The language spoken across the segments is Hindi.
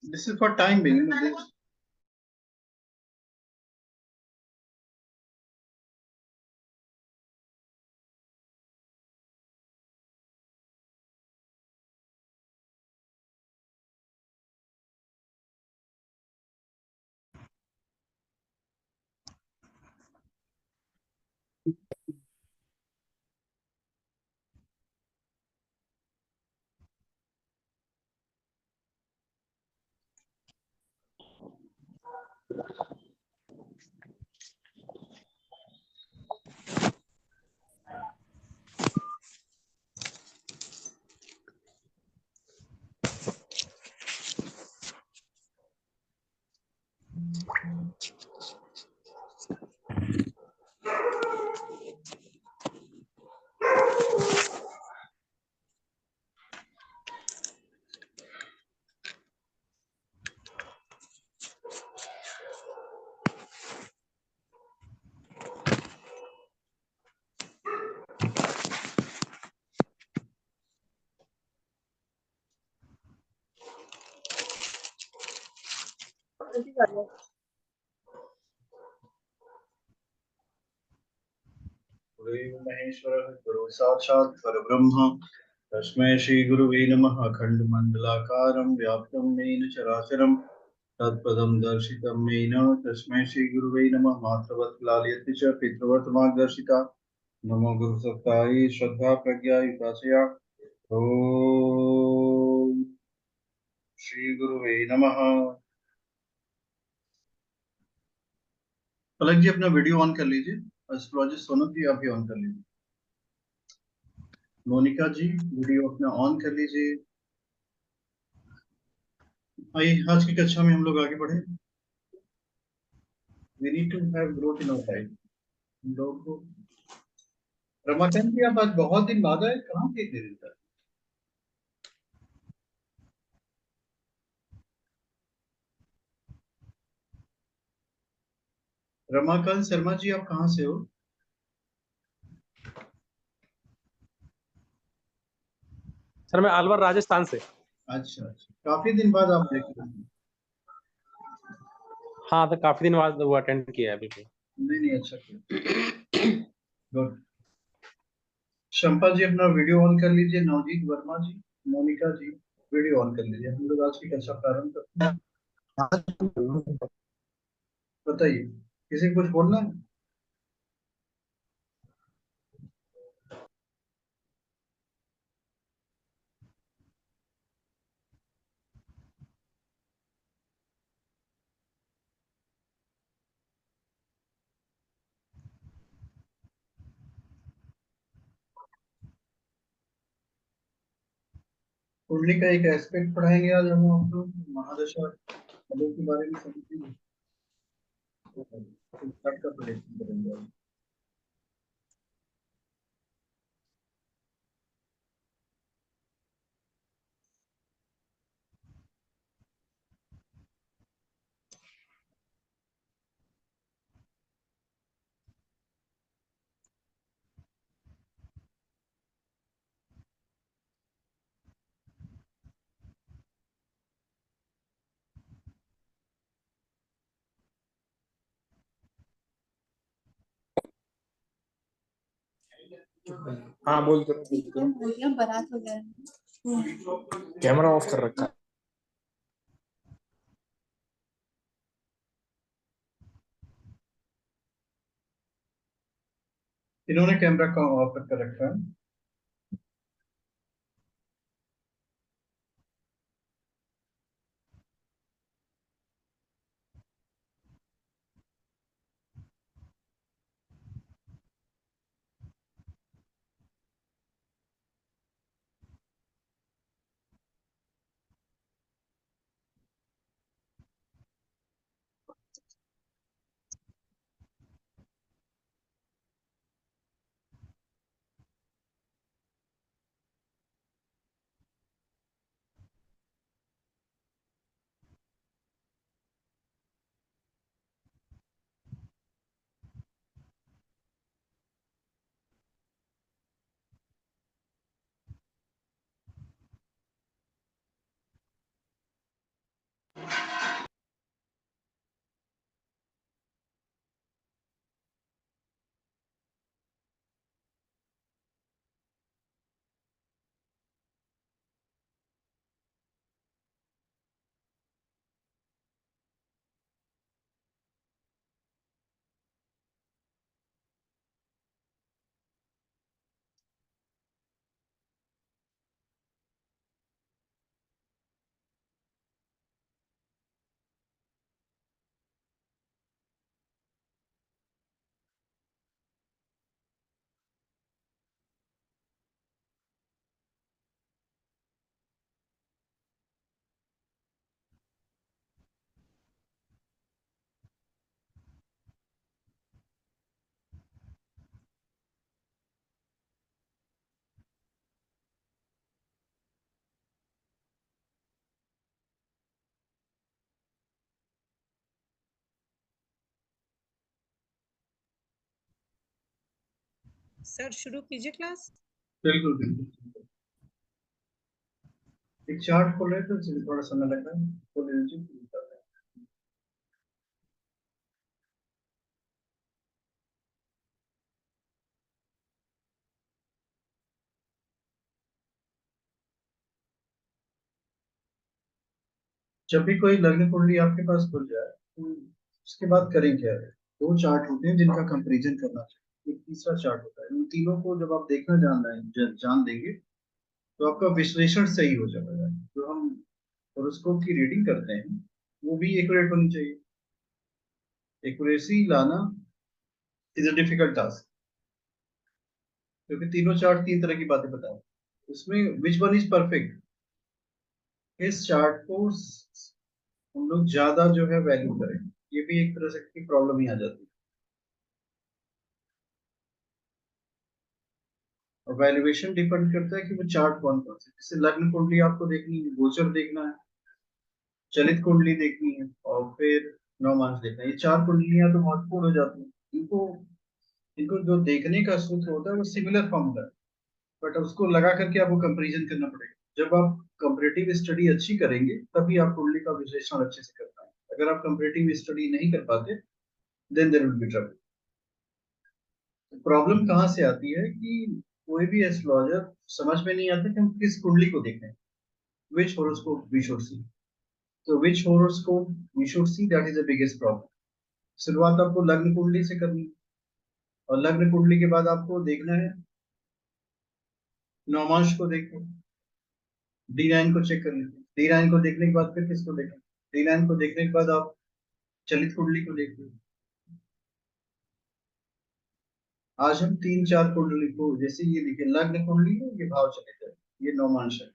This is for time being. गुरु महेश्वर गुरु साक्षात् परब्रह्म तस्मै श्री गुरुवे नमः। अखण्डमण्डलाकारं व्याप्तं येन चराचरं तत्पदं दर्शितं येन तस्मै श्री गुरुवे नमः। मातृवत् लालयति च पितृवत् मार्गदर्शिता नमो गुरु सत्तायै श्रद्धा प्रज्ञा युताचया। ओम श्री गुरुवे नमः। पलक जी अपना वीडियो ऑन कर लीजिए। एस्ट्रोलॉजिस्ट सोनम जी आप भी ऑन कर लीजिए। मोनिका जी वीडियो अपना ऑन कर लीजिए। आइए आज की कक्षा में हम लोग आगे बढ़े। We need to have growth in our life। हम लोग को रमाकांत जी आप आज बहुत दिन बाद आए, कहाँ थे इतने दिन तक? रमाकांत शर्मा जी आप कहाँ से हो? सर मैं अलवर राजस्थान से। अच्छा अच्छा, काफी दिन बाद आप देख रहे हैं। हाँ तो काफी दिन बाद वो अटेंड किया है बिल्कुल। नहीं नहीं अच्छा किया, गुड। शंपा जी अपना वीडियो ऑन कर लीजिए। नवजीत वर्मा जी, मोनिका जी वीडियो ऑन कर लीजिए। हम लोग आज की कक्षा प्रारंभ करते हैं। बताइए किसी को कुछ बोलना है? कुंडली का एक एस्पेक्ट पढ़ाएंगे आज हम आपको, महादशा के बारे में समझेंगे। स्टार्ट का प्रेडिक्शन करेंगे आज। हाँ बोल दो। बारात वगैरह कैमरा ऑफ कर रखा है। इन्होंने कैमरा का ऑफ कर रखा है। सर शुरू कीजिए क्लास। बिल्कुल बिल्कुल। एक चार्ट खोल रहे थे, इसलिए थोड़ा समय लग रहा है। खोल लीजिए, शुरू कर रहे हैं। जब भी कोई लग्न कुंडली आपके पास खुल जाए तो उसके बाद करें क्या है? दो चार्ट होते हैं जिनका कंपैरिजन करना चाहिए, एक तीसरा चार्ट होता है। इन तीनों को जब आप देखना जान रहे हैं, जान देंगे तो आपका विश्लेषण सही हो जाएगा। जो हम होरोस्कोप की रीडिंग करते हैं वो भी एक्यूरेट होनी चाहिए। एक्यूरेसी लाना इज अ डिफिकल्ट टास्क, क्योंकि तीनों चार्ट तीन तरह की बातें बताएं। उसमें विच वन इज परफेक्ट, इस चार्ट को हम लोग ज्यादा जो है वैल्यू करें, ये भी एक तरह से की प्रॉब्लम ही आ जाती है। और वैल्यूएशन डिपेंड करता है कि वो चार्ट कौन कौन से, जैसे लग्न कुंडली आपको देखनी है, गोचर देखना है, चलित कुंडली देखनी है, और फिर नवमांश देखना है। ये चार कुंडलियां तो महत्वपूर्ण हो जाती हैं। इनको इनको जो देखने का सूत्र होता है वो सिमिलर फॉर्मूला है, बट उसको लगा करके आपको कंपैरिजन करना पड़ेगा। जब आप कंपैरेटिव स्टडी अच्छी करेंगे तभी आप कुंडली का विश्लेषण अच्छे से कर पाएंगे। अगर आप कंपैरेटिव स्टडी नहीं कर पाते then there will be trouble. Problem कहाँ से आती है कि कोई भी एस्ट्रोलॉजर समझ में नहीं आता कि हम किस कुंडली को देखें, which horoscope we should see. तो which horoscope we should see, that is the biggest problem. शुरुआत आपको लग्न कुंडली से करनी है, और लग्न कुंडली के बाद आपको देखना है नवमांश को देखो, D9 को चेक कर लीजिए। D9 को देखने के बाद फिर किसको देखें? D9 को देखने के बाद आप चलित कुंडली को देखिए। आज हम तीन चार कुंडली को, जैसे ये देखिए लग्न कुंडली है, ये भाव चलित है, ये नवमांश है।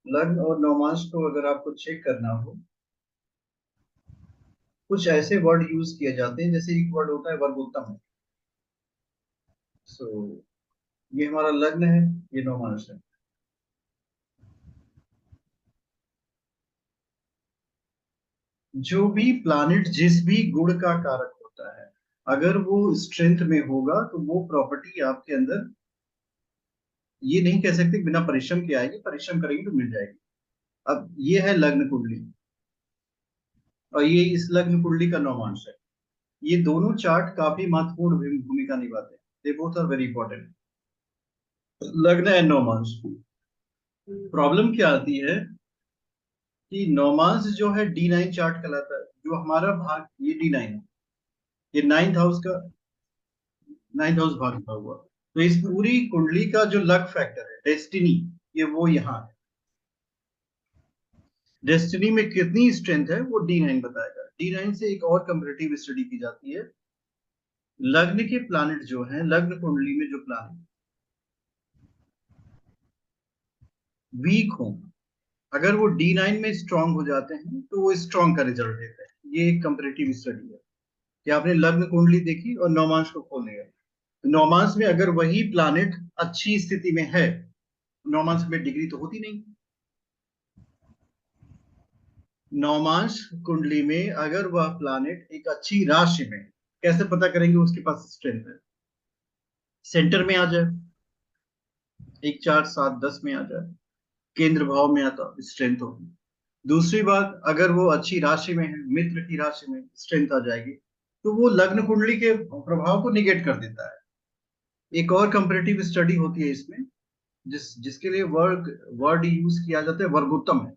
लग्न और नवमांश को अगर आपको चेक करना हो, कुछ ऐसे वर्ड यूज किए जाते हैं, जैसे एक वर्ड होता है वर्गोत्तम। सो ये हमारा लग्न है, ये नवमांश है। जो भी प्लैनेट जिस भी गुण का कारक होता है, अगर वो स्ट्रेंथ में होगा तो वो प्रॉपर्टी आपके अंदर, ये नहीं कह सकते बिना परिश्रम के आएगी, परिश्रम करेंगे तो मिल जाएगी। अब ये है लग्न कुंडली, और ये इस लग्न कुंडली का नवमांश है। ये दोनों चार्ट काफी महत्वपूर्ण भूमिका निभाते हैं। They both are very important, लग्न एंड नवमांश। प्रॉब्लम क्या आती है कि नवमांश जो है D9 चार्ट कहलाता है। जो हमारा भाग, ये D9 है, ये नाइन्थ हाउस भाग का हुआ। तो इस पूरी कुंडली का जो लक फैक्टर है, डेस्टिनी, ये वो यहाँ है। डेस्टिनी में कितनी स्ट्रेंथ है वो D9 बताएगा। D9 से एक और कंपैरेटिव स्टडी की जाती है। लग्न के प्लैनेट जो हैं, लग्न कुंडली में जो प्लैनेट वीक हो, अगर वो D9 में स्ट्रांग हो जाते हैं तो वो स्ट्रांग का रिजल्ट देते हैं। ये एक कंपैरेटिव स्टडी है कि आपने लग्न कुंडली देखी और नवमांश को खोल लिया। नवमांश में अगर वही प्लैनेट अच्छी स्थिति में है, नवमांश में डिग्री तो होती नहीं। नवमांश कुंडली में अगर वह प्लैनेट एक अच्छी राशि में, कैसे पता करेंगे उसके पास स्ट्रेंथ है? सेंटर में आ जाए, 1 4 7 10 में आ जाए, केंद्र भाव में आता, स्ट्रेंथ होगी। दूसरी बात, अगर वो अच्छी राशि में है, मित्र की राशि में, स्ट्रेंथ आ जाएगी। तो वो लग्न कुंडली के प्रभाव को निगेट कर देता है। एक और कंपैरेटिव स्टडी होती है इसमें, जिसके लिए वर्ड यूज किया जाता है वर्गोत्तम है।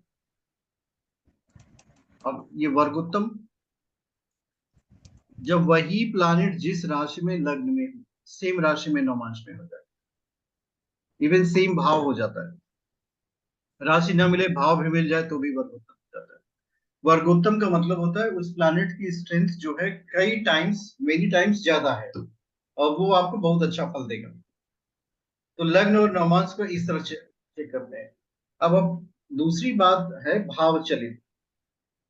अब ये वर्गोत्तम, जब वही प्लैनेट जिस राशि में लग्न में हो, सेम राशि में नवमांश में हो जाए, इवन सेम भाव हो जाता है, राशि न मिले भाव भी मिल जाए तो भी वर्गोत्तम हो जाता है। वर्गोत्तम का मतलब होता है उस प्लैनेट की स्ट्रेंथ जो है कई टाइम्स, मेनी टाइम्स ज्यादा है, और वो आपको बहुत अच्छा फल देगा। तो लग्न और नवमांश को इस तरह चेक करते हैं। अब दूसरी बात है भाव चलित।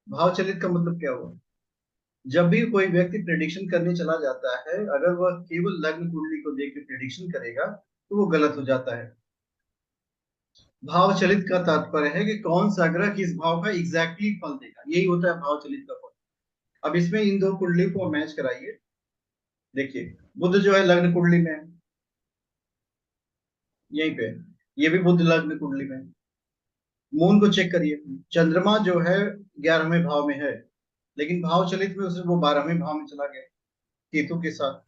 भाव चलित का मतलब क्या हुआ? जब भी कोई व्यक्ति प्रेडिक्शन करने चला जाता है, अगर वह केवल लग्न कुंडली को देख के प्रेडिक्शन करेगा तो वो गलत हो जाता है। भाव चलित का तात्पर्य है कि कौन सा ग्रह किस भाव का एग्जैक्टली फल देगा, यही होता है भाव चलित का फल। अब इसमें इन दो कुंडली को मैच कराइए। देखिए बुध जो है लग्न कुंडली में है, यहीं पे, ये भी बुध लग्न कुंडली में है। मून को चेक करिए, चंद्रमा जो है 11वें भाव में है, लेकिन भाव चलित में उसे वो 12वें भाव में चला गया केतु के साथ।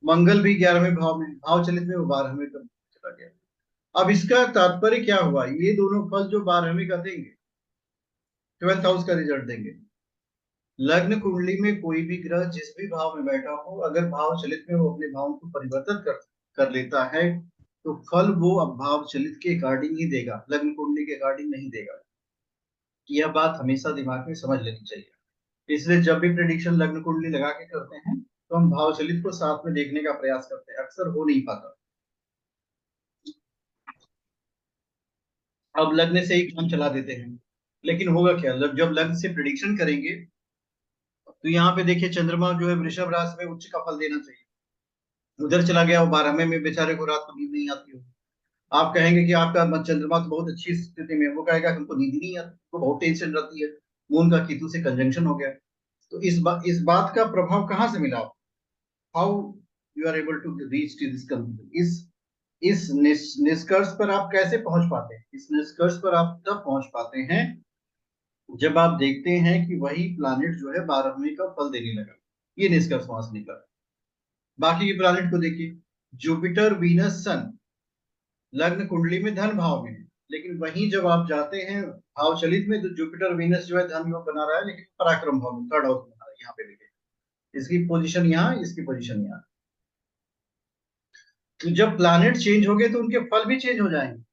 मंगल भी 11वें भाव में, भाव चलित में वो 12वें तक चला गया। अब इसका तात्पर्य क्या हुआ, ये दोनों फल जो 12वें का देंगे, 12th हाउस का रिजल्ट देंगे। लग्न कुंडली में कोई भी ग्रह जिस भी भाव में बैठा हो, अगर भाव चलित में वो अपने भाव को परिवर्तित कर लेता है, तो फल वो अब भाव चलित के अकॉर्डिंग ही देगा, लग्न कुंडली के अकॉर्डिंग नहीं देगा। यह बात हमेशा दिमाग में समझ लेनी चाहिए। इसलिए जब भी प्रेडिक्शन लग्न कुंडली लगा के करते हैं, तो हम भाव चलित को साथ में देखने का प्रयास करते हैं, अक्सर हो नहीं पाता। अब लग्न से ही काम चला देते हैं, लेकिन होगा क्या, जब लग्न से प्रेडिक्शन करेंगे, तो यहाँ पे देखिए चंद्रमा जो है वृषभ राशि में उच्च का फल देना चाहिए, उधर चला गया वो 12वें में, बेचारे को रात को नींद नहीं आती हो। आप कहेंगे कि आपका चंद्रमा तो बहुत अच्छी स्थिति में है, वो कहेगा हमको नींद ही नहीं आती, वो बहुत टेंशन रहती है, मून का केतु से कंजंक्शन हो गया। तो इस बात का प्रभाव कहाँ से मिला, how you are able to reach to this conclusion, इस निष्कर्ष पर आप कैसे पहुंच पाते हैं, इस निष्कर्ष पर आप तब पहुंच पाते हैं जब आप देखते हैं कि वही प्लैनेट जो है 12वें का फल देने लगा, ये निष्कर्ष वहां से निकला। बाकी के प्लैनेट को देखिए, जुपिटर वीनस सन लग्न कुंडली में धन भाव में है, लेकिन वहीं जब आप जाते हैं भाव चलित में, तो जुपिटर वीनस जो है धन योग बना रहा है, लेकिन पराक्रम भाव में 3rd हाउस बना रहा है। यहाँ पे देखिए इसकी पोजीशन यहाँ, इसकी पोजीशन यहाँ। तो जब प्लैनेट चेंज हो गए तो उनके फल भी चेंज हो जाएंगे।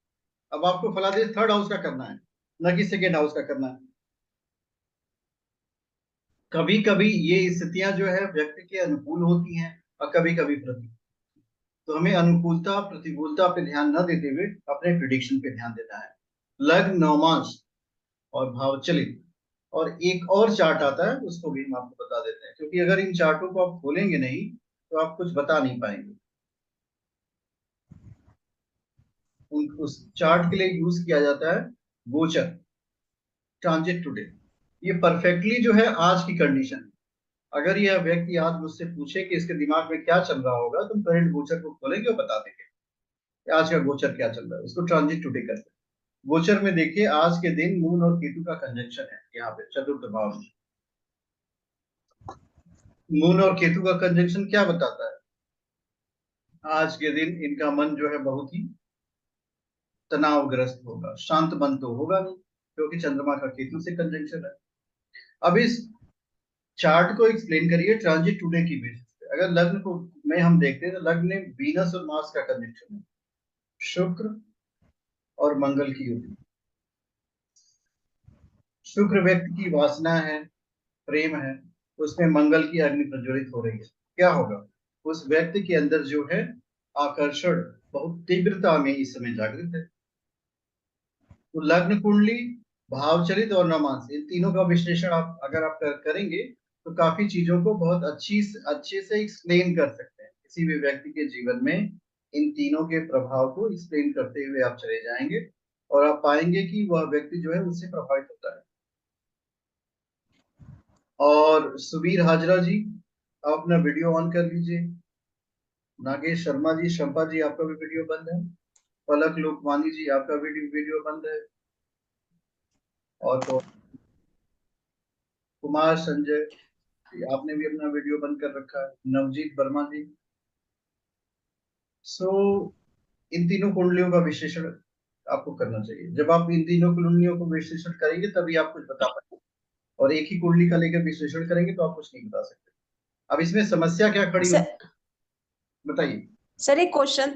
अब आपको फलादेश 3rd हाउस का करना है, न कि 2nd हाउस का करना है। कभी कभी ये स्थितियां जो है व्यक्ति के अनुकूल होती हैं और कभी कभी प्रतिकूल, तो हमें अनुकूलता प्रतिकूलता पे ध्यान न देते हुए अपने प्रिडिक्शन पे ध्यान देना है। लग्न नवमांश और भाव चलित, और एक और चार्ट आता है, उसको भी हम आपको बता देते हैं, क्योंकि अगर इन चार्टों को आप खोलेंगे नहीं तो आप कुछ बता नहीं पाएंगे। उस चार्ट के लिए यूज किया जाता है गोचर, ट्रांजिट टुडे। ये परफेक्टली जो है आज की कंडीशन है। अगर यह व्यक्ति आज मुझसे पूछे कि इसके दिमाग में क्या चल रहा होगा, तो हम करंट गोचर को खोलेंगे और बता देंगे आज का गोचर क्या चल रहा है, उसको ट्रांजिट टुडे करते हैं। गोचर में देखिए आज के दिन मून और केतु का कंजंक्शन है, यहाँ पे चतुर्थ भाव में मून और केतु का कंजंक्शन क्या बताता है, आज के दिन इनका मन जो है बहुत ही तनावग्रस्त होगा, शांत मन तो होगा नहीं, क्योंकि चंद्रमा का केतु से कंजंक्शन है। अब इस चार्ट को एक्सप्लेन करिए ट्रांजिट टुडे की बेसिस पे। अगर लग्न को में हम देखते हैं तो लग्न में वीनस और मार्स का कंजंक्शन है, शुक्र और मंगल की युति। शुक्र व्यक्ति की वासना है, प्रेम है, उसमें मंगल की अग्नि प्रज्वलित हो रही है। क्या होगा, उस व्यक्ति के अंदर जो है आकर्षण बहुत तीव्रता में इस समय जागृत है। तो लग्न कुंडली, भावचलित और नवमांश, इन तीनों का विश्लेषण आप अगर आप करेंगे तो काफी चीजों को बहुत अच्छे से एक्सप्लेन कर सकते हैं। किसी भी व्यक्ति के जीवन में इन तीनों के प्रभाव को एक्सप्लेन करते हुए आप चले जाएंगे और आप पाएंगे कि वह व्यक्ति जो है उससे प्रभावित होता है। और सुबीर हाजरा जी, आप अपना वीडियो ऑन कर लीजिए। नागेश शर्मा जी, शंपा जी, आपका भी वीडियो बंद है। पलक लोकवानी जी, आपका वीडियो बंद है। और तो कुमार संजय, आपने भी अपना वीडियो बंद कर रखा है। नवजीत वर्मा जी। सो इन तीनों कुंडलियों का विश्लेषण आपको करना चाहिए। जब आप इन तीनों कुंडलियों को विश्लेषण करेंगे तभी आप कुछ बता पाएंगे, और एक ही कुंडली का लेकर विश्लेषण करेंगे तो आप कुछ नहीं बता सकते। अब इसमें समस्या क्या खड़ी हुई, बताइए। सर एक क्वेश्चन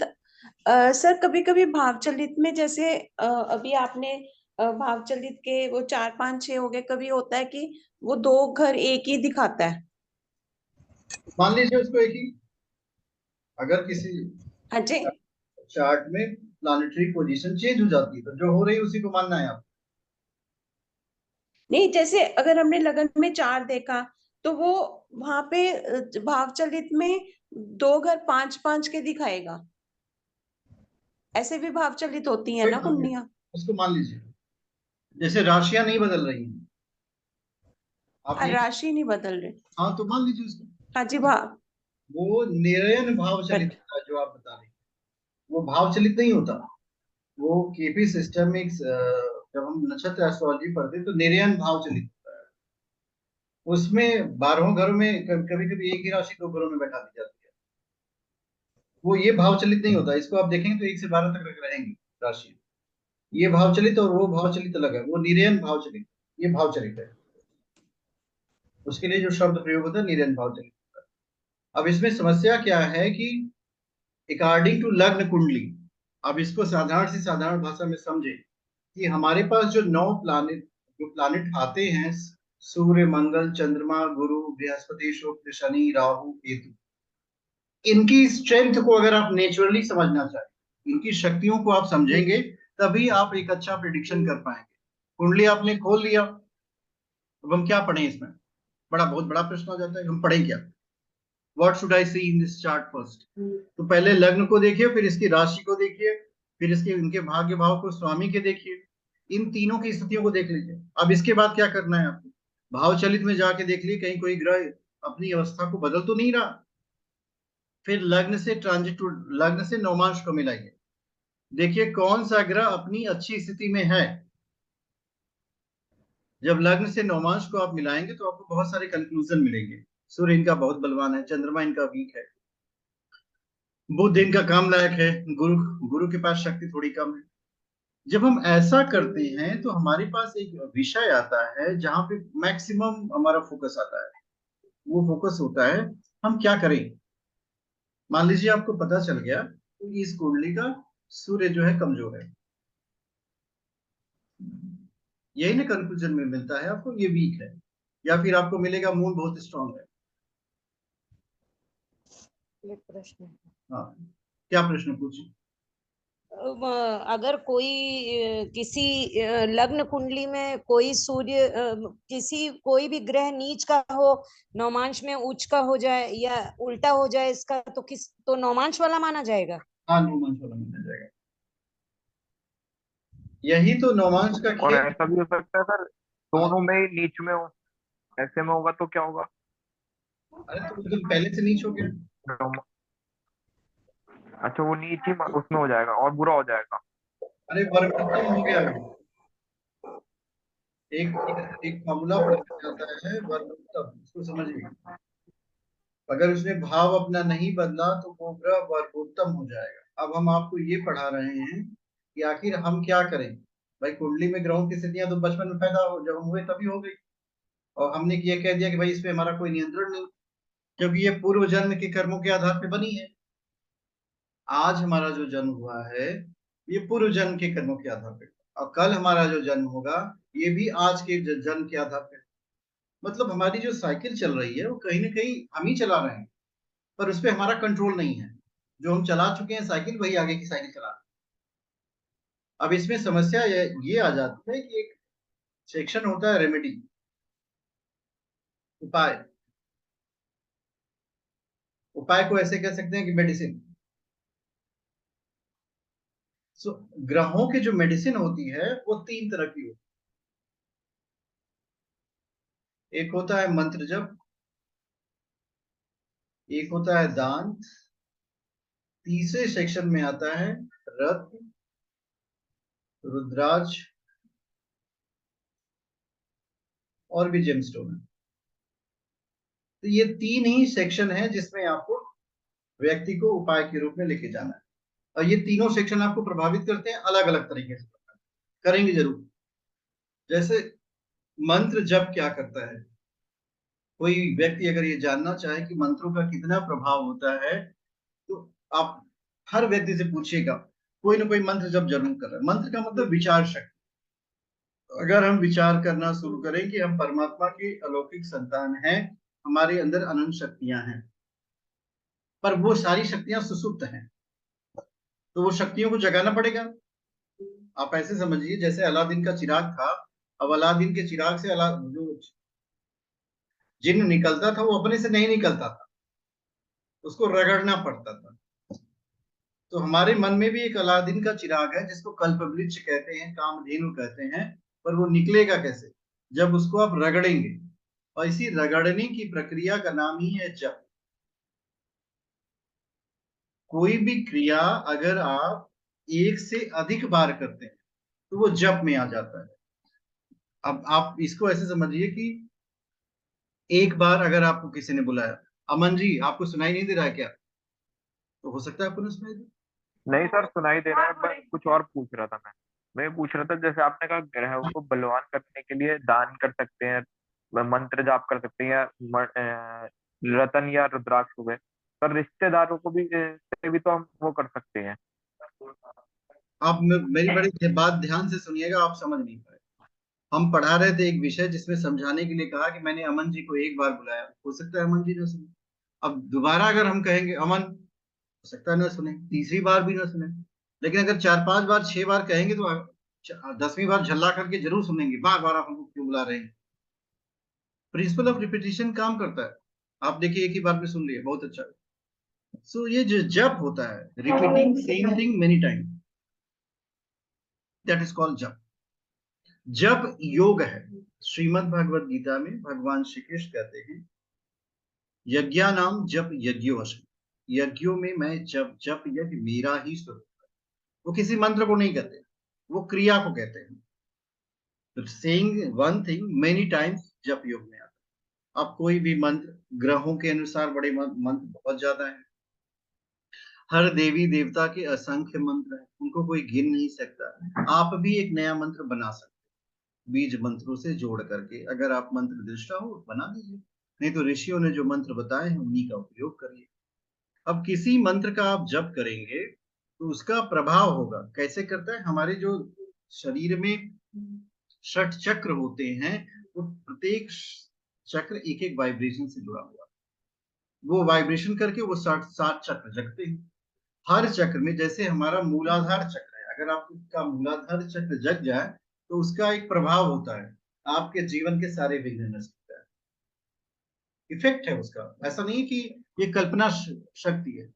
सर, कभी कभी भावचलित में जैसे अभी आपने भावचलित के वो 4 5 6 हो गए, कभी होता है कि वो 2 घर एक ही दिखाता है। मान लीजिए उसको एक ही, अगर किसी हाँ जी। चार्ट में प्लानिटरी पोजीशन चेंज हो जाती है तो जो हो रही है उसी को मानना है आप। नहीं, जैसे अगर हमने लगन में 4 देखा तो वो वहां पे भावचलित में 2 घर 5 5 के दिखाएगा। ऐसे भी भावचलित होती है ना कुंडलियां। उसको मान लीजिए, जैसे राशियां नहीं बदल रही हैं, आप राशि नहीं बदल रही। हाँ तो मान लीजिए उसको। हाँ जी, भाव वो निरयन भाव चलित होता है जो आप बता रहे हैं, वो भाव चलित नहीं होता। वो केपी सिस्टमिक्स जब हम नक्षत्र एस्ट्रोलॉजी पढ़ते तो निरयन भाव चलित होता है। उसमें 12 घरों में कभी कभी एक ही राशि 2 घरों में बैठा दी जाती है। वो ये भाव चलित नहीं होता। इसको आप देखेंगे तो 1 से 12 तक रहेंगी राशि। ये भाव चलित और वो भाव चलित अलग है। वो निरयन भाव चलित, ये भाव चलित है। उसके लिए जो शब्द प्रयोग होता है निरयन भाव चलित होता है। अब इसमें समस्या क्या है कि अकॉर्डिंग टू लग्न कुंडली, अब इसको साधारण से साधारण भाषा में समझे कि हमारे पास जो 9 प्लानिट, जो प्लानिट आते हैं, सूर्य, मंगल, चंद्रमा, गुरु, बृहस्पति, शुक्र, शनि, राहु, केतु, इनकी स्ट्रेंथ को अगर आप नेचुरली समझना चाहें, इनकी शक्तियों को आप समझेंगे, तभी आप एक अच्छा प्रिडिक्शन कर पाएंगे। कुंडली आपने खोल लिया, अब हम क्या पढ़ें इसमें? बहुत बड़ा प्रश्न आ जाता है, हम पढ़ें क्या? What should I see in this chart first? तो पहले लग्न को देखिए, फिर इसकी राशि को देखिए, फिर इसके इनके भाग्य भाव को स्वामी के देखिए, इन तीनों की स्थितियों को देख लीजिए। अब इसके बाद क्या करना है आपको? भाव चलित में जाके देख लीजिए कहीं कोई ग्रह अपनी अवस्था को बदल तो नहीं रहा। फिर लग्न से ट्रांजिट टू लग्न से नवमांश को मिलाइए, देखिए कौन सा ग्रह अपनी अच्छी स्थिति में है। जब लग्न से नवमांश को आप मिलाएंगे तो आपको बहुत सारे कंक्लूजन मिलेंगे। सूर्य इनका बहुत बलवान है, चंद्रमा इनका वीक है, बुध इनका काम लायक है, गुरु गुरु के पास शक्ति थोड़ी कम है। जब हम ऐसा करते हैं तो हमारे पास एक विषय आता है जहां पे मैक्सिमम हमारा फोकस आता है। वो फोकस होता है हम क्या करें। मान लीजिए आपको पता चल गया कि इस कुंडली का सूर्य जो है कमजोर है, यही ना कंक्लूजन में मिलता है आपको, ये वीक है, या फिर आपको मिलेगा मून बहुत स्ट्रांग है। ये प्रश्न है। हाँ, क्या प्रश्न पूछिए? अगर कोई किसी लग्न कुंडली में कोई सूर्य किसी कोई भी ग्रह नीच का हो, नवमांश में उच्च का हो जाए या उल्टा हो जाए इसका, तो नवमांश वाला माना जाएगा। हाँ, नवमांश वाला माना जाएगा। यही तो नवमांश का और खेल। ऐसा भी हो सकता है सर, दोनों में ही नीच में हो, ऐसे में होगा तो क्या होगा? अरे तो मतलब पहले से नीच हो गया। नवम- अच्छा, वो नीच ही उसमें हो जाएगा और बुरा हो जाएगा। अरे वर्गोत्तम हो गया वो। एक फॉर्मूला पढ़ा जाता है वर्गोत्तम, उसको समझिए। अगर उसने भाव अपना नहीं बदला तो वो ग्रह वर्गोत्तम हो जाएगा। अब हम आपको ये पढ़ा रहे हैं कि आखिर हम क्या करें। भाई कुंडली में ग्रहों की स्थितियां तो बचपन में पैदा हो, जब हम हुए तभी हो गई, और हमने ये कह दिया कि भाई इस पे हमारा कोई नियंत्रण नहीं, क्योंकि ये पूर्व जन्म के कर्मों के आधार पे बनी है। आज हमारा जो जन्म हुआ है ये पूर्व जन्म के कर्मों के आधार पे, और कल हमारा जो जन्म होगा ये भी आज के जन्म के आधार पे। मतलब हमारी जो साइकिल चल रही है वो कहीं ना कहीं हम ही चला रहे हैं, पर उस पर हमारा कंट्रोल नहीं है। जो हम चला चुके हैं साइकिल, वही आगे की साइकिल चला रहे हैं। अब इसमें समस्या ये आ जाती है कि एक सेक्शन होता है रेमेडी, उपाय। उपाय को ऐसे कह सकते हैं कि मेडिसिन। सो ग्रहों की जो मेडिसिन होती है वो 3 तरह की होती है। एक होता है मंत्र जप, एक होता है दान, तीसरे सेक्शन में आता है रत्न, रुद्राक्ष और भी जेमस्टोन है। तो ये 3 ही सेक्शन है जिसमें आपको व्यक्ति को उपाय के रूप में लेके जाना है, और ये तीनों सेक्शन आपको प्रभावित करते हैं अलग अलग तरीके से, करेंगे जरूर। जैसे मंत्र जप क्या करता है, कोई व्यक्ति अगर ये जानना चाहे कि मंत्रों का कितना प्रभाव होता है तो आप हर व्यक्ति से पूछिएगा, कोई ना कोई मंत्र जप जरूर कर रहा है। मंत्र का मतलब विचार शक्ति। अगर हम विचार करना शुरू करें कि हम परमात्मा की अलौकिक संतान हैं, हमारे अंदर अनंत शक्तियां हैं, पर वो सारी शक्तियां सुसुप्त हैं, तो वो शक्तियों को जगाना पड़ेगा। आप ऐसे समझिए जैसे अलादीन का चिराग था, अब अलादीन के चिराग से जो जिन्न निकलता था वो अपने से नहीं निकलता था, उसको रगड़ना पड़ता था। तो हमारे मन में भी एक अलादीन का चिराग है जिसको कल्पवृक्ष कहते हैं, कामधेनु कहते हैं, पर वो निकलेगा कैसे? जब उसको आप रगड़ेंगे, और इसी रगड़ने की प्रक्रिया का नाम ही है जप। कोई भी क्रिया अगर आप एक से अधिक बार करते हैं तो वो जप में आ जाता है। अब आप इसको ऐसे समझिए कि एक बार अगर आपको किसी ने बुलाया, अमन जी आपको सुनाई नहीं दे रहा है क्या? तो हो सकता है आपको ना सुनाई दे। नहीं सर, सुनाई दे रहा है, बस कुछ और पूछ रहा था मैं पूछ रहा था, जैसे आपने कहा ग्रहों को बलवान करने के लिए दान कर सकते हैं, मंत्र जाप कर सकते हैं, या रतन या रुद्राक्ष हो गए, पर रिश्तेदारों को भी से भी तो हम वो कर सकते हैं। आप मेरी बड़ी बात ध्यान से सुनिएगा, आप समझ नहीं पाए। हम पढ़ा रहे थे एक विषय जिसमें समझाने के लिए कहा कि मैंने अमन जी को एक बार बुलाया, हो सकता है अमन जी ना सुने। अब दोबारा अगर हम कहेंगे अमन, हो सकता है ना सुने, तीसरी बार भी ना सुने। लेकिन अगर 4-5 बार 6 बार कहेंगे तो 10वीं बार झल्ला करके जरूर सुनेंगे, बार बार आप हमको क्यों बुला रहे हैं। प्रिंसिपल ऑफ रिपीटिशन काम करता है। आप देखिए एक ही बार में सुन लिया, बहुत अच्छा। सो ये जो जप होता है, repeating same thing many time, that is called जप। जप योग है। श्रीमद् भगवद गीता में भगवान श्री कृष्ण कहते हैं, यज्ञा नाम जप यज्ञो असम, यज्ञों में मैं जप जप यज्ञ मेरा ही स्वरूप है। वो किसी मंत्र को नहीं कहते, वो क्रिया को कहते हैं। Saying one thing many times जप योग में आता है। अब कोई भी मंत्र, ग्रहों के अनुसार बड़े मंत्र बहुत ज्यादा है। हर देवी देवता के असंख्य मंत्र हैं, उनको कोई गिन नहीं सकता। आप भी एक नया मंत्र बना सकते हैं बीज मंत्रों से जोड़ करके। अगर आप मंत्र दृष्टा हो बना दीजिए, नहीं तो ऋषियों ने जो मंत्र बताए हैं उन्हीं का उपयोग करिए। अब किसी मंत्र का आप जप करेंगे तो उसका प्रभाव होगा, कैसे करता है, हमारे जो शरीर में षट चक्र होते हैं, वो प्रत्येक चक्र एक एक वाइब्रेशन से जुड़ा हुआ है। वो वाइब्रेशन करके वो 60 चक्र जगते हैं। हर चक्र में, जैसे हमारा मूलाधार चक्र है, अगर आपका मूलाधार चक्र जग जाए तो उसका एक प्रभाव होता है, आपके जीवन के सारे विघ्न नष्ट होता है। इफेक्ट है उसका, ऐसा नहीं कि ये कल्पना शक्ति है।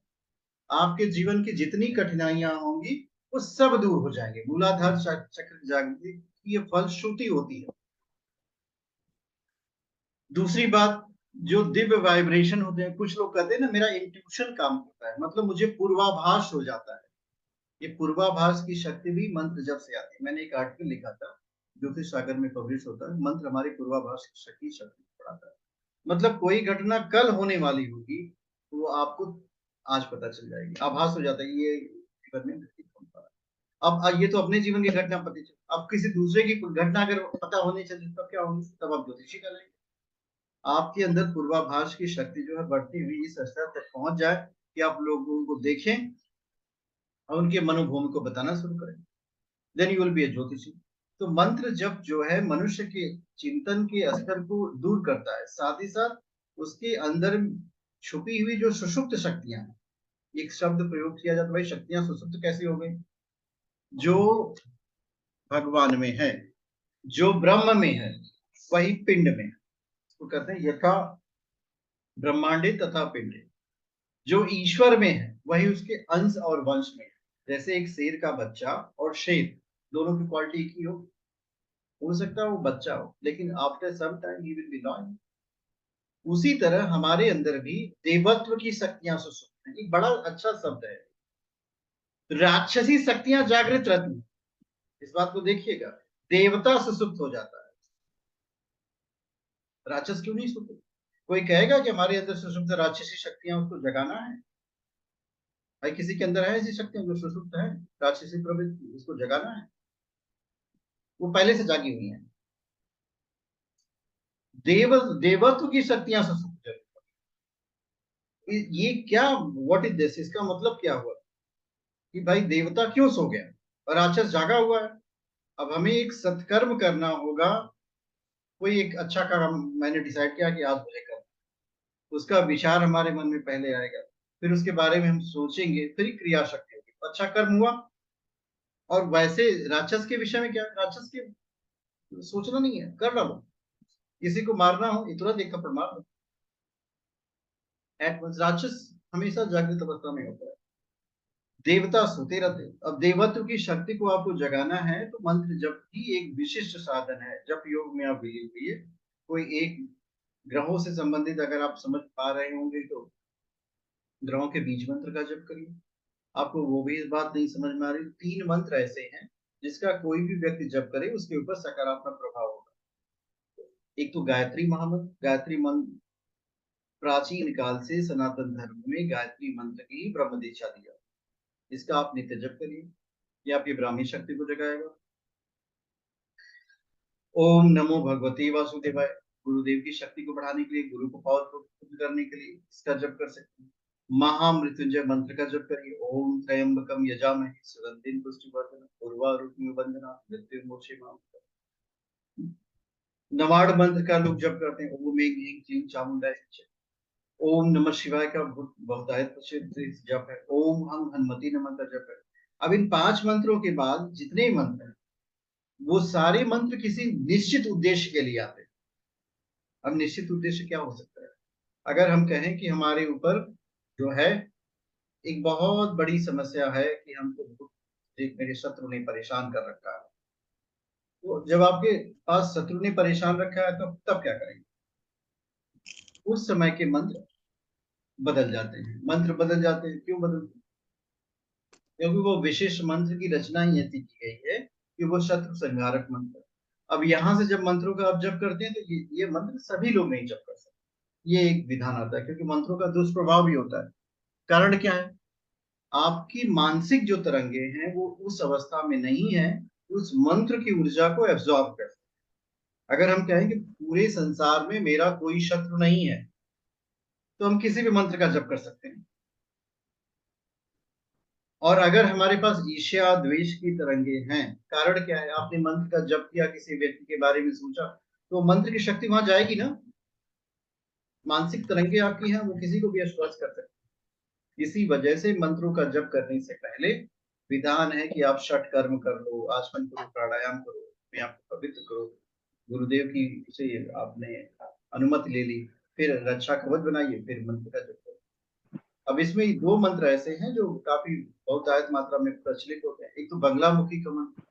आपके जीवन की जितनी कठिनाइयां होंगी वो सब दूर हो जाएंगे। मूलाधार चक्र जागृति की ये फलश्रुति होती है। दूसरी बात, जो दिव्य वाइब्रेशन होते हैं, कुछ लोग कहते हैं ना मेरा इंट्यूशन काम करता है, मतलब मुझे पूर्वाभास हो जाता है। ये पूर्वाभास की शक्ति भी मंत्र जब से आती है। मैंने एक आर्टिकल लिखा था ज्योतिष सागर में पब्लिश होता है, मंत्र हमारी पूर्वाभास की शक्ति बढ़ाता है। मतलब कोई घटना कल होने वाली होगी तो वो आपको आज पता चल जाएगी, आभास हो जाता है ये जीवन में घटित होने वाला है। अब ये तो अपने जीवन की घटना पता चल, अब किसी दूसरे की घटना अगर पता होनी चाहिए तब क्या होगी, तब आप ज्योतिषी का लेंगे। आपके अंदर पूर्वाभास की शक्ति जो है बढ़ती हुई इस स्तर तक पहुंच जाए कि आप लोगों को देखें और उनके मनोभूमि को बताना शुरू करें, then you will be a ज्योतिषी। तो मंत्र जप जो है मनुष्य के चिंतन के स्तर को दूर करता है, साथ ही साथ उसके अंदर छुपी हुई जो सुषुप्त शक्तियां हैं, एक शब्द प्रयोग किया जाता है, भाई शक्तियां सुषुप्त कैसी हो गई? जो भगवान में है, जो ब्रह्म में है, वही पिंड में है। तो कहते हैं यथा ब्रह्मांडे तथा पिंडे, जो ईश्वर में है वही उसके अंश और वंश में है। जैसे एक शेर का बच्चा और शेर, दोनों की क्वालिटी एक ही हो सकता है वो बच्चा हो लेकिन after some time he will be loyal. उसी तरह हमारे अंदर भी देवत्व की शक्तियां सुसुप्त हैं। एक बड़ा अच्छा शब्द है, राक्षसी शक्तियां जागृत रहती हैं। इस बात को देखिएगा, देवता सुसुप्त हो जाता है, राक्षस क्यों नहीं सुसुप्त? कोई कहेगा कि हमारे अंदर सुसुप्त राक्षसी शक्तियां, उसको जगाना है। भाई किसी के अंदर है ऐसी शक्तियां जो सुसुप्त है, राक्षसी प्रवृत्ति, उसको जगाना है, वो पहले से जागी हुई है। देवत्व की शक्तियां सुसुप्त है। ये क्या, व्हाट इज दिस, इसका मतलब क्या हुआ कि भाई देवता क्यों सो गया और राक्षस जागा हुआ है? अब हमें एक सत्कर्म करना होगा। कोई एक अच्छा काम मैंने डिसाइड किया कि आज मुझे करना, उसका विचार हमारे मन में पहले आएगा, फिर उसके बारे में हम सोचेंगे, फिर क्रिया शक्ति होगी, अच्छा कर्म हुआ। और वैसे राक्षस के विषय में क्या, राक्षस के सोचना नहीं है, कर डालो। किसी को मारना हो तुरंत एक थप्पड़ मार दो। राक्षस हमेशा जागृत अवस्था में होता है, देवता सोते रहते। अब देवत्व की शक्ति को आपको जगाना है तो मंत्र जप ही एक विशिष्ट साधन है। जप योग में आप विलीन हुइए। कोई एक ग्रहों से संबंधित अगर आप समझ पा रहे होंगे तो ग्रहों के बीज मंत्र का जप करिए। आपको वो भी इस बात नहीं समझ में आ रही, 3 मंत्र ऐसे हैं जिसका कोई भी व्यक्ति जप करे उसके ऊपर सकारात्मक प्रभाव होगा। एक तो गायत्री महामंत्र, गायत्री मंत्र प्राचीन काल से सनातन धर्म में गायत्री मंत्र की ही ब्रह्म दीक्षा दिया, इसका आप नित्य जप करिए, ये आपकी ब्राह्मी शक्ति को जगाएगा। ओम नमो भगवते वासुदेवाय, गुरुदेव की शक्ति को बढ़ाने के लिए, गुरु को पावरफुल करने के लिए इसका जप कर सकते हैं। महामृत्युंजय मंत्र का जप करिए। ओम त्र्यंबकम यजामहे सुगंधिं पुष्टिवर्धनम् उर्वारुकमिव बन्धनात् मृत्युर्मोक्षेमाम्। नवाड़ मंत्र का लोग जप करते हैं। ओम ऐं ह्रीं क्लीं चामुंडाय नमः। ओम नमः शिवाय का बहुतायत प्रसिद्ध जप है। ओम हं हनुमति नमः का जप है। अब इन 5 मंत्रों के बाद जितने मंत्र हैं वो सारे मंत्र किसी निश्चित उद्देश्य के लिए आते हैं। अब निश्चित उद्देश्य क्या हो सकता है? अगर हम कहें कि हमारे ऊपर जो है एक बहुत बड़ी समस्या है कि हमको एक मेरे शत्रु ने परेशान कर रखा है, तो जब आपके पास शत्रु ने परेशान रखा है तो तब क्या करेंगे? उस समय के मंत्र बदल जाते हैं। मंत्र बदल जाते हैं, क्यों बदलते हैं? क्योंकि वो विशेष मंत्र की रचना ही ऐसी की गई है कि वो शत्रु संहारक मंत्र है। अब यहाँ से जब मंत्रों का आप जप करते हैं तो ये मंत्र सभी लोग नहीं जप कर सकते, ये एक विधान आता है, क्योंकि मंत्रों का दुष्प्रभाव भी होता है। कारण क्या है? आपकी मानसिक जो तरंगे हैं वो उस अवस्था में नहीं है उस मंत्र की ऊर्जा को एब्जॉर्ब कर सके। अगर हम कहें कि पूरे संसार में मेरा कोई शत्रु नहीं है तो हम किसी भी मंत्र का जप कर सकते हैं। और अगर हमारे पास ईर्ष्या द्वेष की तरंगे हैं, कारण क्या है? आपने मंत्र का जप किया, किसी व्यक्ति के बारे में सोचा, तो मंत्र की शक्ति वहां जाएगी ना। मानसिक तरंगे आपकी हैं, वो किसी को भी स्पर्श कर सकते हैं। इसी वजह से मंत्रों का जप करने से पहले विधान है कि आप षट कर्म कर लो, आचमन करो, प्राणायाम करो, अपने आप को पवित्र करो, गुरुदेव की से आपने अनुमति ले ली, फिर रक्षा कवच बनाइए, फिर मंत्र का जप करो। अब इसमें 2 मंत्र ऐसे हैं जो काफी बहुतायत मात्रा में प्रचलित होते हैं। एक तो बंगलामुखी का मंत्र।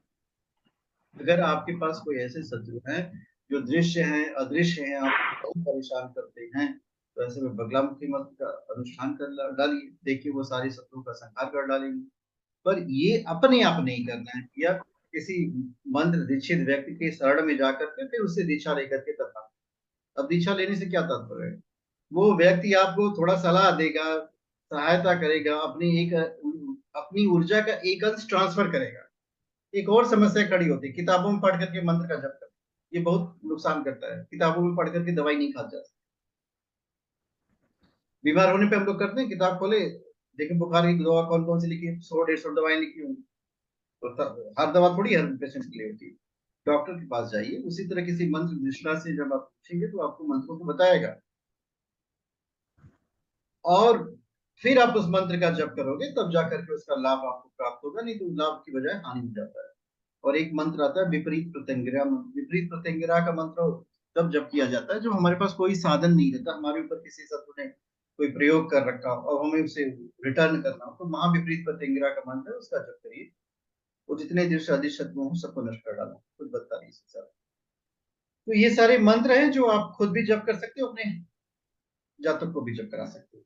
अगर आपके पास कोई ऐसे शत्रु हैं जो दृश्य हैं, अदृश्य हैं, आपको बहुत परेशान करते हैं, तो ऐसे में बगलामुखी मंत्र का अनुष्ठान कर डालिए, देखिए वो सारे शत्रुओं का संहार कर डालेंगे। पर ये अपने आप नहीं करना है, या किसी मंत्र दीक्षित व्यक्ति के शरण में जाकर के फिर उससे दीक्षा लेकर के तब। अब दीक्षा लेने से क्या तात्पर्य है? वो व्यक्ति आपको थोड़ा सलाह देगा, सहायता करेगा, अपनी ऊर्जा का एक अंश ट्रांसफर करेगा। एक और समस्या खड़ी होती है, किताबों में पढ़ करके मंत्र का जप करना, ये बहुत नुकसान करता है। किताबों में पढ़ करके दवाई नहीं खा जा सकती। बीमार होने पे हम लोग करते हैं, किताब खोले, देखें बुखार की दवा कौन कौन सी लिखी है, 100-150 दवाएं लिखी होंगी, तो हर दवा थोड़ी हर पेशेंट के लिए होती है। डॉक्टर के पास जाइए, उसी तरह किसी मंत्र निष्ठा से जब आप पूछेंगे तो आपको मंत्रों को बताएगा, और फिर आप उस मंत्र का जप करोगे, तब जाकर के उसका लाभ आपको प्राप्त होगा, नहीं तो लाभ की बजाय हानि हो जाता है। और एक मंत्र आता है विपरीत प्रत्यंगिरा मंत्र। विपरीत प्रत्यंगिरा का मंत्र तब जप किया जाता है जब हमारे पास कोई साधन नहीं रहता, हमारे ऊपर किसी शत्रु ने कोई प्रयोग कर रखा हो और हमें उसे रिटर्न करना हो, तो महाविपरीत प्रत्यंगिरा का मंत्र है, उसका जप करिए। वो जितने देर से अधिक शत्रु हो सबको नष्ट कर डालो, कुछ बता नहीं सकता। तो ये सारे मंत्र हैं जो आप खुद भी जप कर सकते हो, अपने जातक को भी जप करा सकते हो।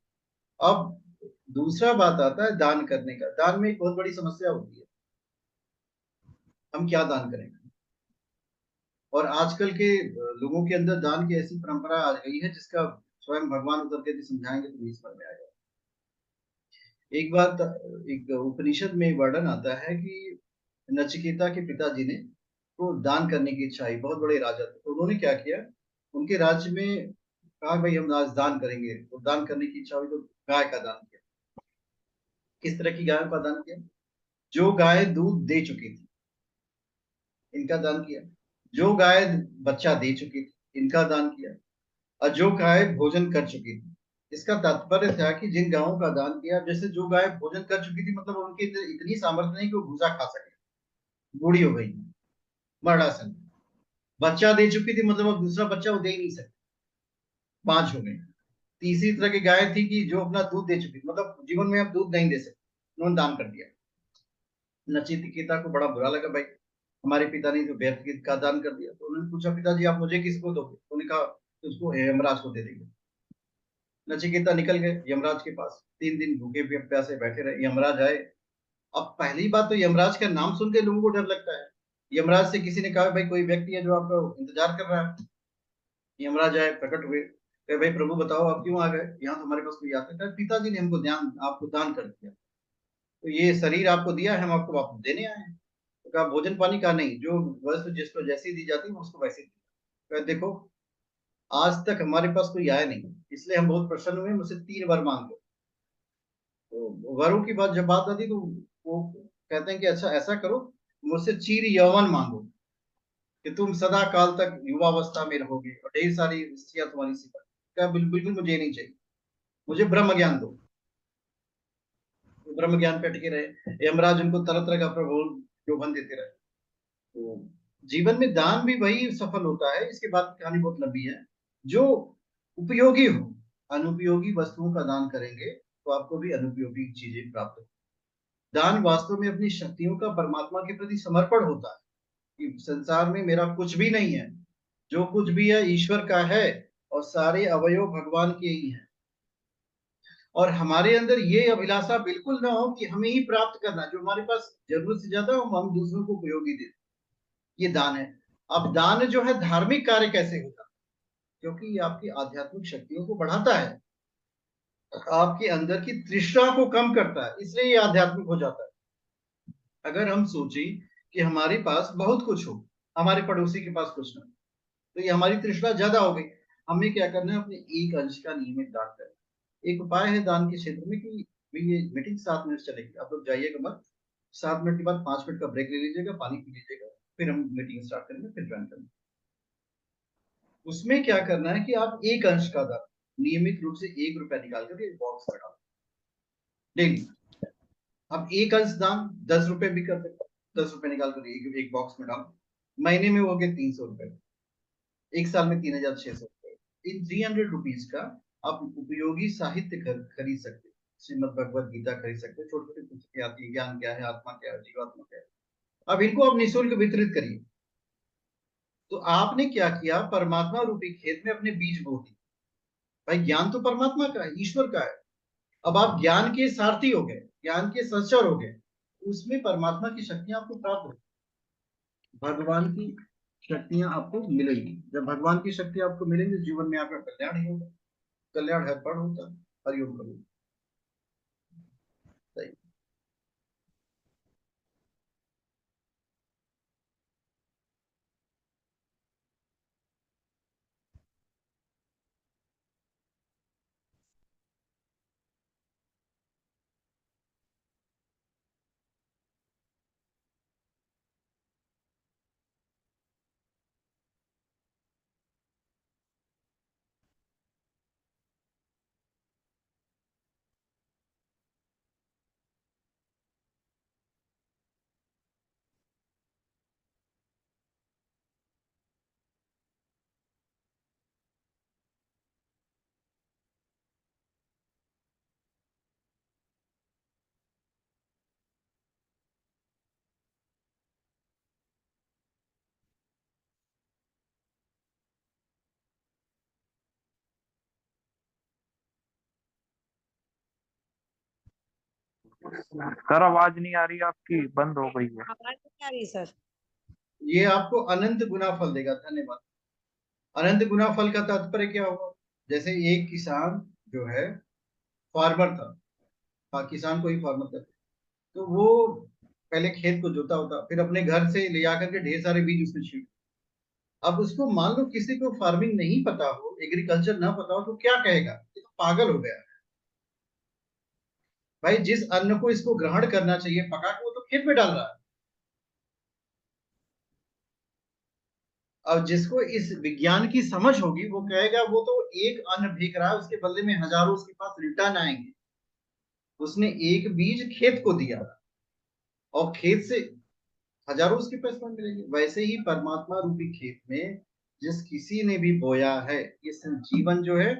अब दूसरा बात आता है दान करने का। दान में एक बहुत बड़ी समस्या होती है, हम क्या दान करेंगे? और आजकल के लोगों के अंदर दान की ऐसी परंपरा आ गई है जिसका स्वयं भगवान उतर के समझाएंगे तो नहीं समझ में आएगा। एक बात, एक उपनिषद में वर्णन आता है कि नचिकेता के पिताजी ने तो दान करने की इच्छा आई, बहुत बड़े राजा थे, तो उन्होंने क्या किया, उनके राज्य में कहा भाई हम आज दान करेंगे, तो दान करने की इच्छा हुई तो गाय का दान किया। किस तरह की गाय का दान किया? जो गाय दूध दे चुकी थी, इनका दान किया। जो गाय बच्चा दे चुकी थी, इनका दान किया। और जो गाय भोजन कर चुकी थी, इसका तात्पर्य था कि जिन गायों का दान किया, जैसे जो गाय भोजन कर चुकी थी मतलब उनके अंदर इतनी सामर्थ्य नहीं कि वो भूसा खा सके, बूढ़ी हो गई, मरणासन। बच्चा दे चुकी थी मतलब अब दूसरा बच्चा वो दे ही नहीं सकती, 5 हो गई। तीसरी तरह की गाय थी कि जो अपना दूध दे चुकी, मतलब जीवन में अब दूध नहीं दे सकती, उन्होंने दान कर दिया। नचिकेता को बड़ा बुरा लगा, भाई हमारे पिता ने जो व्यर्थ का दान कर दिया। तो उन्होंने पूछा पिताजी आप मुझे किसको दोगे? उन्होंने कहा उसको हेमराज को दे देंगे। नचिकेता निकल गए यमराज के पास, 3 दिन भूखे प्यासे बैठे रहे। यमराज आए। अब पहली बात तो यमराज का नाम सुन के लोगों को डर लगता है। यमराज से किसी ने कहा भाई कोई व्यक्ति है जो आपका इंतजार कर रहा है। यमराज आए, प्रकट हुए, कहे भाई प्रभु बताओ आप क्यों आ गए यहाँ, तुम्हारे पास कोई आता है? पिताजी ने हमको आपको दान कर दिया, तो ये शरीर आपको दिया है, हम आपको वापस देने आए हैं। तो कहा भोजन पानी का नहीं, जो वस्तु जिसको जैसी दी जाती है उसको वैसे दी। कहा देखो आज तक हमारे पास कोई आया नहीं, इसलिए हम बहुत प्रसन्न हुए, मुझसे 3 बार मांग लो। तो वरों की बात आती तो वो कहते हैं कि अच्छा ऐसा करो, मुझसे चिर यौवन मांगो, कि तुम सदा काल तक युवावस्था में रहोगे और ढेर सारी स्त्रियां तुम्हारी सेवा। क्या बिल्कुल मुझे नहीं चाहिए, मुझे ब्रह्म ज्ञान दो। तो ब्रह्म ज्ञान पे टिके रहे। यमराज उनको तरह तरह का प्रलोभन देते रहे। तो जीवन में दान भी वही सफल होता है, इसके बाद की कहानी बहुत लंबी है, जो उपयोगी हो। अनुपयोगी वस्तुओं का दान करेंगे तो आपको भी अनुपयोगी चीजें प्राप्त हो। दान वास्तव में अपनी शक्तियों का परमात्मा के प्रति समर्पण होता है, कि संसार में मेरा कुछ भी नहीं है, जो कुछ भी है ईश्वर का है और सारे अवयव भगवान के ही हैं। और हमारे अंदर ये अभिलाषा बिल्कुल ना हो कि हमें ही प्राप्त करना, जो हमारे पास जरूरत से ज्यादा हो हम दूसरों को उपयोगी दें। ये दान है। अब दान जो है धार्मिक कार्य कैसे होगा, क्योंकि ये आपकी आध्यात्मिक शक्तियों को बढ़ाता है, आपके अंदर की तृष्णा को कम करता है, इसलिए ये आध्यात्मिक हो जाता है। अगर हम सोचें कि हमारे पास बहुत कुछ हो, हमारे पड़ोसी के पास कुछ ना, तो ये हमारी तृष्णा ज्यादा हो गई। हमें क्या करना है, अपने एक अंश का नियमित दान करना। एक उपाय है दान के क्षेत्र में कि भी ये मीटिंग 7 मिनट चलेगी, आप लोग जाइएगा मत। 7 मिनट के बाद 5 मिनट का ब्रेक ले लीजिएगा, पानी पी लीजिएगा, फिर हम मीटिंग स्टार्ट करेंगे, फिर ज्वाइन करेंगे। उसमें क्या करना है कि आप एक अंश का दान नियमित रूप से 1 रुपया निकाल करके बॉक्स में डालो डेली। अब एक अंश दान 10 रुपए भी कर सकते, 10 रुपए निकाल कर एक बॉक्स में डालो, महीने में हो गए 300 रुपए, एक साल में 3600 रुपए। इन 300 रुपीज का आप उपयोगी साहित्य खरीद सकते, श्रीमद भगवत गीता खरीद सकते, छोटी छोटी पुस्तकें आती है, ज्ञान क्या है, आत्मा क्या है, जीवात्मा क्या है। अब इनको आप निःशुल्क वितरित करिए। तो आपने क्या किया, परमात्मा रूपी खेत में अपने बीज बो दिए। भाई ज्ञान तो परमात्मा का है, ईश्वर का है। अब आप ज्ञान के सारथी हो गए, ज्ञान के संचर हो गए, उसमें परमात्मा की शक्तियां आपको प्राप्त हो, भगवान की शक्तियां आपको मिलेंगी। जब भगवान की शक्ति आपको मिलेंगी, जीवन में आपका कल्याण ही होगा। कल्याण हर पल होता है। हरिओम प्रभु। सही। सर आवाज नहीं आ रही आपकी, बंद हो गई है। आवाज नहीं आ रही सर। ये आपको अनंत गुना फल देगा। धन्यवाद। अनंत गुना फल का तात्पर्य क्या होगा, जैसे एक किसान जो है फार्मर था, हाँ किसान को ही फार्मर कहते हैं, तो वो पहले खेत को जोता होता, फिर अपने घर से ले जाकर के ढेर सारे बीज उसमें छींट। अब उसको मान लो किसी को फार्मिंग नहीं पता हो, एग्रीकल्चर ना पता हो, तो क्या कहेगा, ये तो पागल हो गया। भाई जिस अन्न को इसको ग्रहण करना चाहिए पका के, वो तो खेत में डाल रहा है। अब जिसको इस विज्ञान की समझ होगी वो कहेगा वो तो एक अन्न फेंक रहा है, उसके बदले में हजारों उसके पास रिटर्न आएंगे। उसने एक बीज खेत को दिया और खेत से हजारों उसके पास फल मिलेंगे। वैसे ही परमात्मा रूपी खेत में जिस किसी ने भी बोया है, ये जीवन जो है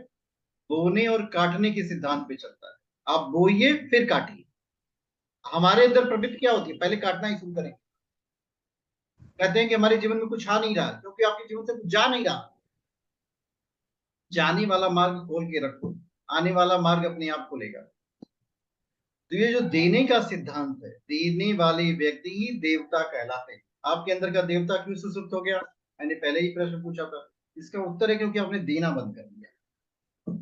बोने और काटने के सिद्धांत पे चलता है। आप बोइए फिर काटिए। हमारे अंदर प्रवृत्ति क्या होती है, पहले काटना ही शुरू करेंगे। कहते हैं कि हमारे जीवन में कुछ आ नहीं रहा, क्योंकि आपके जीवन से कुछ जा नहीं रहा। जाने वाला मार्ग खोल के रखो, आने वाला मार्ग अपने आप खुलेगा। तो ये जो देने का सिद्धांत है, देने वाले व्यक्ति ही देवता कहलाते हैं। आपके अंदर का देवता क्यों सुसुप्त हो गया? मैंने पहले ही प्रश्न पूछा था, इसका उत्तर है क्योंकि आपने देना बंद कर दिया।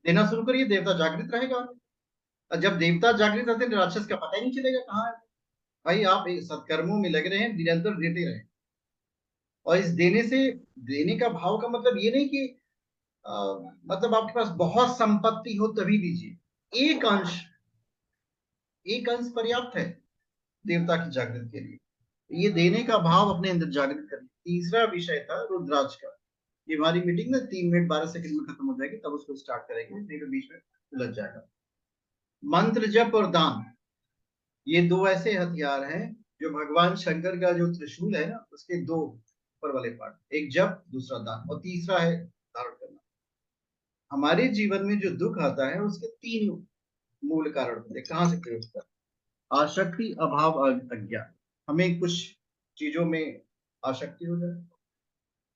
देना शुरू करिए, देवता जागृत रहेगा। और जब देवता जागृत रहते हैं तो राक्षस का पता ही नहीं चलेगा कहाँ है। भाई आप सत्कर्मों में लगे रहे, निरंतर देते रहे। और इस देने से, देने का भाव का मतलब ये नहीं कि मतलब आपके पास बहुत संपत्ति हो तभी दीजिए। एक अंश पर्याप्त है देवता की जागृत के लिए। ये देने का भाव अपने अंदर जागृत करिए। तीसरा विषय था रुद्राक्ष का। ये हमारी मीटिंग ना 3 मिनट 12 सेकंड में खत्म हो जाएगी, तब उसको स्टार्ट करेंगे, नहीं तो बीच में उलझ जाएगा। मंत्र जप और दान, ये दो ऐसे हथियार हैं जो भगवान शंकर का जो त्रिशूल है ना, उसके दो ऊपर वाले पार्ट, एक जप, दूसरा दान, और तीसरा है धारण करना। हमारे जीवन में जो दुख आता है उसके 3 मूल कारण होते हैं। कहाँ से प्रयोग होता है? आसक्ति, अभाव, अज्ञान। हमें कुछ चीजों में आसक्ति हो जाए,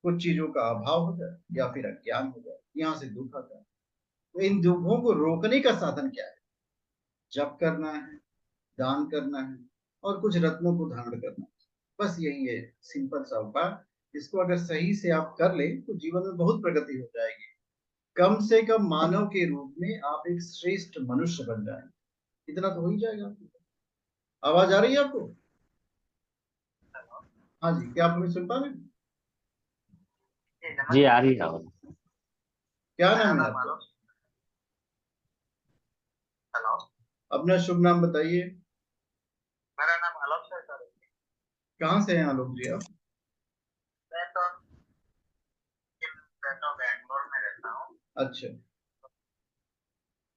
कुछ चीजों का अभाव हो जाए, या फिर अज्ञान हो जाए, यहाँ से दुख आता है। तो इन दुखों को रोकने का साधन क्या है? जप करना है, दान करना है, और कुछ रत्नों को धारण करना है। बस यही है सिंपल सा उपाय। इसको अगर सही से आप कर लें तो जीवन में बहुत प्रगति हो जाएगी। कम से कम मानव के रूप में आप एक श्रेष्ठ मनुष्य बन जाएंगे। इतना तो हो ही जाएगा आपको। आवाज आ रही है आपको? हाँ जी, क्या आप हमें सुन पा रहे हैं? जी आ रही है आवाज। क्या नाम है आपका? अपना शुभ नाम बताइए। मेरा नाम आलोक है सर। कहाँ से हैं आलोक जी आप? मैं तो बैंगलोर में रहता हूँ। अच्छा,